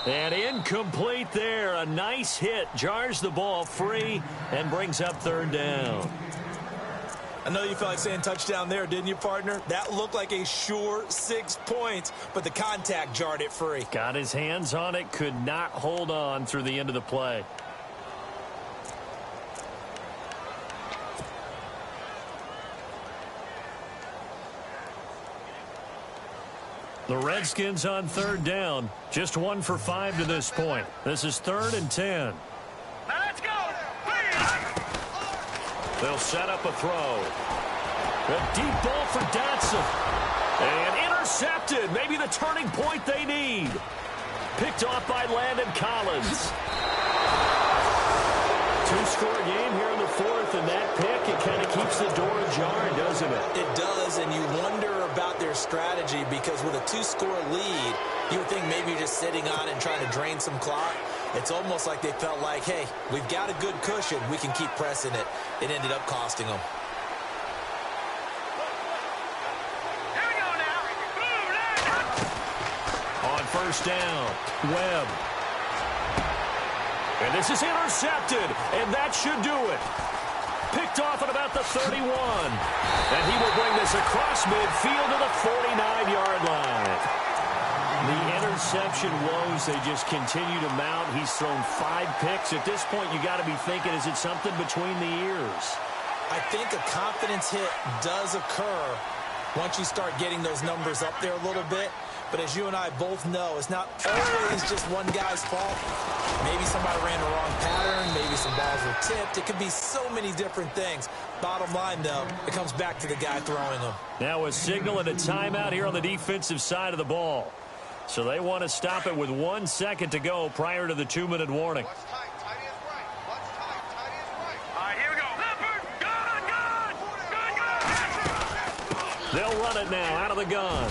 And incomplete there. A nice hit. Jars the ball free and brings up 3rd down. I know you felt like saying touchdown there, didn't you, partner? That looked like a sure 6 points, but the contact jarred it free. Got his hands on it. Could not hold on through the end of the play. The Redskins on 3rd down. Just 1 for 5 to this point. This is 3rd and 10. Now let's go. They'll set up a throw. A deep ball for Dotson. And intercepted. Maybe the turning point they need. Picked off by Landon Collins. 2-score game here in the 4th, and that pick, it kind of keeps the door ajar, doesn't it? It does, and you wonder about their strategy because with a 2-score lead, you would think maybe you're just sitting on it and trying to drain some clock. It's almost like they felt like, hey, we've got a good cushion. We can keep pressing it. It ended up costing them. Here we go now. On first down, Webb. And this is intercepted, and that should do it. Picked off at about the 31. And he will bring this across midfield to the 49-yard line. The interception woes, they just continue to mount. He's thrown 5 picks. At this point, you got to be thinking, is it something between the ears? I think a confidence hit does occur once you start getting those numbers up there a little bit. But as you and I both know, it's not always just one guy's fault. Maybe somebody ran the wrong pattern. Maybe some balls were tipped. It could be so many different things. Bottom line, though, it comes back to the guy throwing them. Now a signal and a timeout here on the defensive side of the ball. So they want to stop it with 1 second to go prior to the 2-minute warning. All right, here we go. Leopard, gun. They'll run it now out of the gun.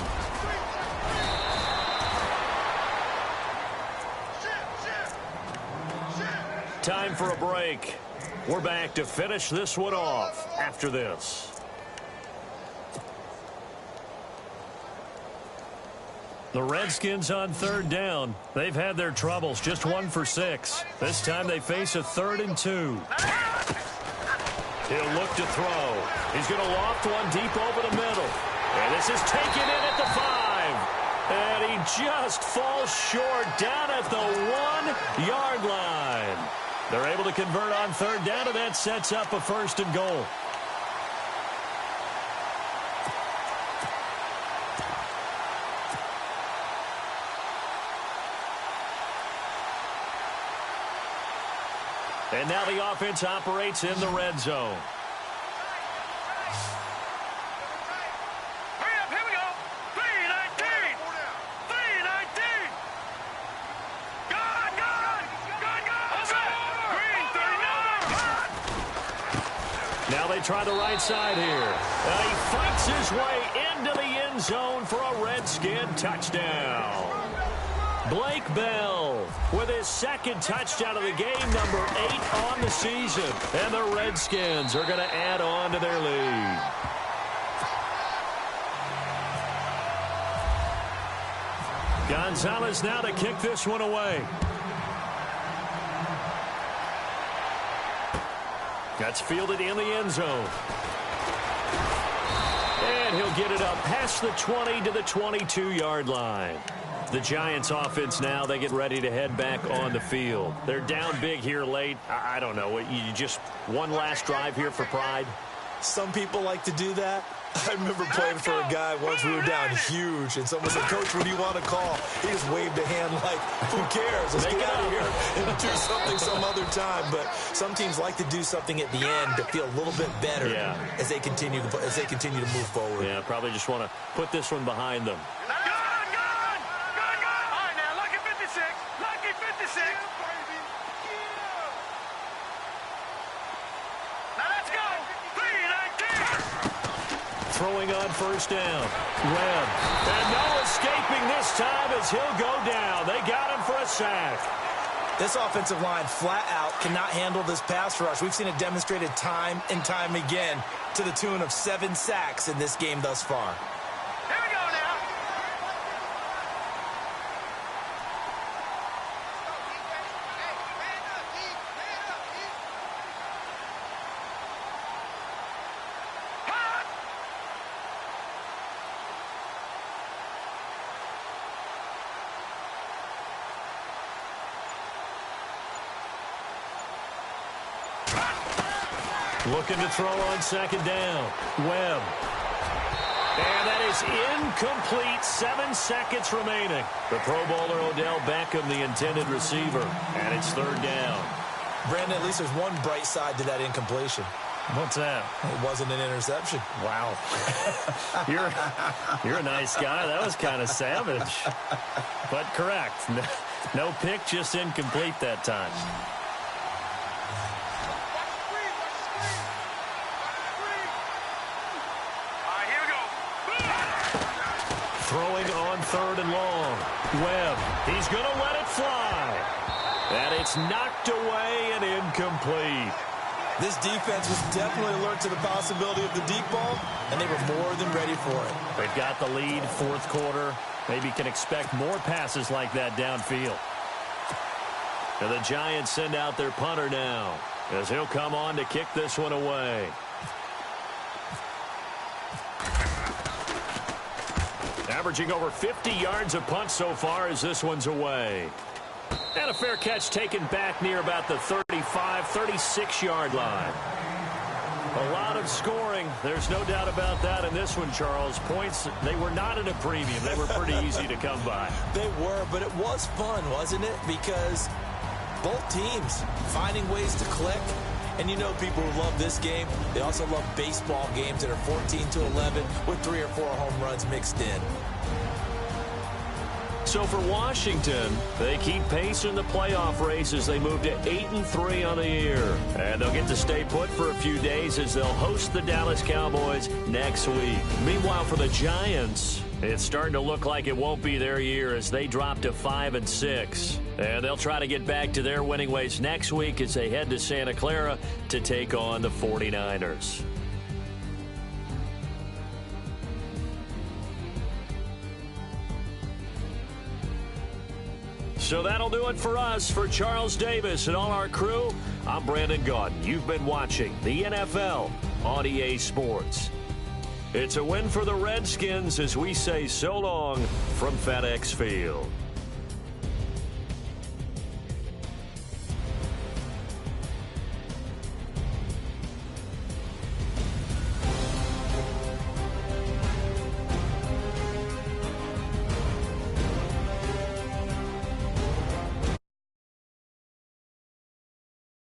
Time for a break. We're back to finish this one off after this. The Redskins on 3rd down. They've had their troubles, just 1 for 6. This time they face a 3rd and 2. He'll look to throw. He's going to loft one deep over the middle. And this is taken in at the 5. And he just falls short down at the 1-yard line. They're able to convert on 3rd down, and that sets up a 1st and goal. And now the offense operates in the red zone. Hurry up, here we go. 319. 319. Gun. Green 39. Now they try the right side here. He fights his way into the end zone for a Redskin touchdown. Blake Bell with his 2nd touchdown of the game, number 8 on the season. And the Redskins are going to add on to their lead. Gonzalez now to kick this one away. That's fielded in the end zone. And he'll get it up past the 20 to the 22-yard line. The Giants offense now, they get ready to head back on the field. They're down big here late. I don't know. You just one last drive here for pride? Some people like to do that. I remember playing for a guy once. We were down huge, and someone said, "Coach, what do you want to call?" He just waved a hand like, who cares? Let's get out of here and do something some other time. But some teams like to do something at the end to feel a little bit better as they continue to move forward. Yeah, probably just want to put this one behind them. Gun. All right, now, lucky 56. Lucky 56. Now let's go. 319. Throwing on 1st down. Webb. And no escaping this time as he'll go down. They got him for a sack. This offensive line flat out cannot handle this pass rush. We've seen it demonstrated time and time again to the tune of 7 sacks in this game thus far. Here we go now. Looking to throw on 2nd down. Webb. And that is incomplete. 7 seconds remaining. The Pro Bowler Odell Beckham, the intended receiver. And it's 3rd down. Brandon, at least there's one bright side to that incompletion. What's that? It wasn't an interception. Wow. You're a nice guy. That was kind of savage. But correct. No pick, just incomplete that time. Throwing on 3rd and long. Webb. He's going to let it fly. And it's knocked away and incomplete. This defense was definitely alert to the possibility of the deep ball, and they were more than ready for it. They've got the lead, 4th quarter. Maybe can expect more passes like that downfield. And the Giants send out their punter now, as he'll come on to kick this one away. Averaging over 50 yards a punt so far as this one's away. And a fair catch taken back near about the 35, 36-yard line. A lot of scoring. There's no doubt about that in this one, Charles. Points, they were not in a premium. They were pretty easy to come by. They were, but it was fun, wasn't it? Because both teams finding ways to click. And you know people who love this game, they also love baseball games that are 14-11 with 3 or 4 home runs mixed in. So for Washington, they keep pace in the playoff race as they move to 8-3 on the year. And they'll get to stay put for a few days as they'll host the Dallas Cowboys next week. Meanwhile, for the Giants, it's starting to look like it won't be their year as they drop to 5-6. And they'll try to get back to their winning ways next week as they head to Santa Clara to take on the 49ers. So that'll do it for us. For Charles Davis and all our crew, I'm Brandon Gaudin. You've been watching the NFL on EA Sports. It's a win for the Redskins as we say so long from FedEx Field.